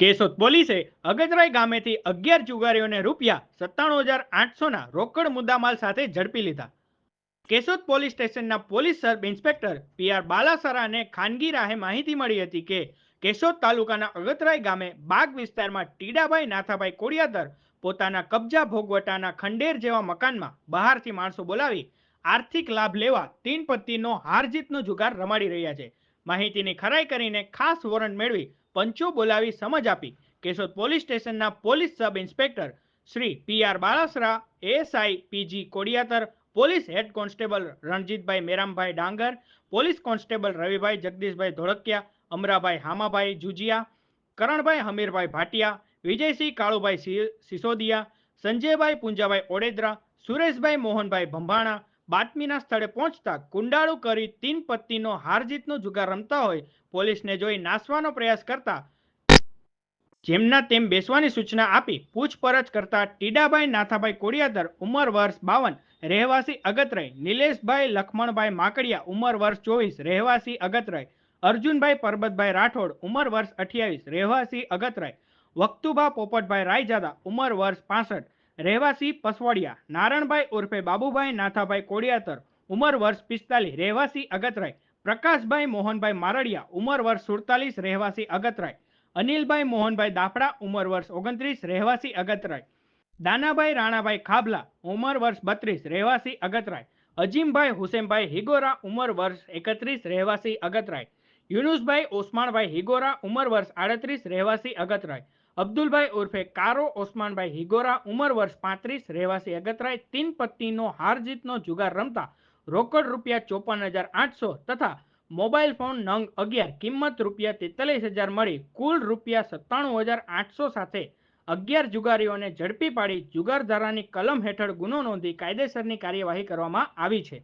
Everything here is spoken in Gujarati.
કેશોદ પોલીસે અગતરાય ગામેથી 11 જુગારીઓને ₹97,800ના રોકડ મુદ્દામાલ સાથે ઝડપી લીધા. કેશોદ પોલીસ સ્ટેશનના પોલીસ સબ ઇન્સ્પેક્ટર PR બાલાસરાને ખાનગી રાહે માહિતી મળી હતી કે કેશોદ તાલુકાના અગતરાય ગામે બાગ વિસ્તારમાં ટીડાભાઈ નાથાભાઈ કોડિયાદર પોતાના કબજા ભોગવટાના ખંડેર જેવા મકાનમાં બહારથી માણસો બોલાવી આર્થિક લાભ લેવા તીન પત્તીનો હારજીતનો જુગાર રમાડી રહ્યા છે. માહિતીની ખરાઈ કરીને ખાસ વોરંટ મેળવી પંચો બોલાવી સમજ આપી કેશોદ પોલીસ સ્ટેશનના police sub inspector Shri PR Balasara, ASI PG Kodiyatar, police head constable Ranjitbhai Merambhai Dangar, police constable Ravibhai Jagdishbhai Dholakiya, Amrabhai Hamabhai Jujiya, Karanbhai Hamirbhai Bhatia, Vijaysinh Kalubhai Sisodiya, Sanjaybhai Punjabhai Odedara, Sureshbhai Mohanbhai Bhambhana બાતમીના સ્થળે પહોંચતા કુંડાળું કરી તીન પત્તીનો હારજીતનો જુગાર રમતા હોય પોલીસને જોઈ નાસવાનો પ્રયાસ કરતા જેમના તેમ બેસવાની સૂચના આપી પૂછપરછ કરતા ટીડાભાઈ નાથાભાઈ કોડિયાદર ઉંમર વર્ષ 52 રહેવાસી અગતરાય, નિલેશભાઈ લખમણભાઈ માકડિયા ઉંમર વર્ષ 24 રહેવાસી અગતરાય, અર્જુનભાઈ પરબતભાઈ રાઠોડ ઉંમર વર્ષ 28 રહેવાસી અગતરાય, વક્તુભા પોપટભાઈ રાયજાદા ઉંમર વર્ષ 65 રહેવાસી પસવાડિયા, નારણભાઈ ઉર્ફે બાબુભાઈ નાથાભાઈ કોડિયાતર ઉંમર વર્ષ 45 રહેવાસી અગતરાય, પ્રકાશભાઈ મોહનભાઈ મારડિયા ઉંમર વર્ષ 47 રહેવાસી અગતરાય, અનિલભાઈ મોહનભાઈ દાફડા ઉંમર વર્ષ 29 રહેવાસી અગતરાય, દાનાભાઈ રાણાભાઈ ખાબલા ઉંમર વર્ષ 32 રહેવાસી અગતરાય, અજીમભાઈ હુસેનભાઈ હિગોરા ઉંમર વર્ષ 31 રહેવાસી અગતરાય, યુનુસભાઈ ઓસમાણભાઈ હિગોરા ઉંમર વર્ષ 38 રહેવાસી અગતરાય, અબ્દુલભાઈ ઉર્ફે કારો ઓસમાનભાઈ હિગોરા ઉંમર વર્ષ 35 રહેવાસી અગતરાય તીન પત્તીનો હારજીતનો જુગાર રમતા રોકડ ₹54,800 તથા મોબાઈલ ફોન નંગ 11 કિંમત ₹43,000 મળી કુલ ₹97,800 સાથે 11 જુગારીઓને ઝડપી પાડી જુગારધારાની કલમ હેઠળ ગુનો નોંધી કાયદેસરની કાર્યવાહી કરવામાં આવી છે.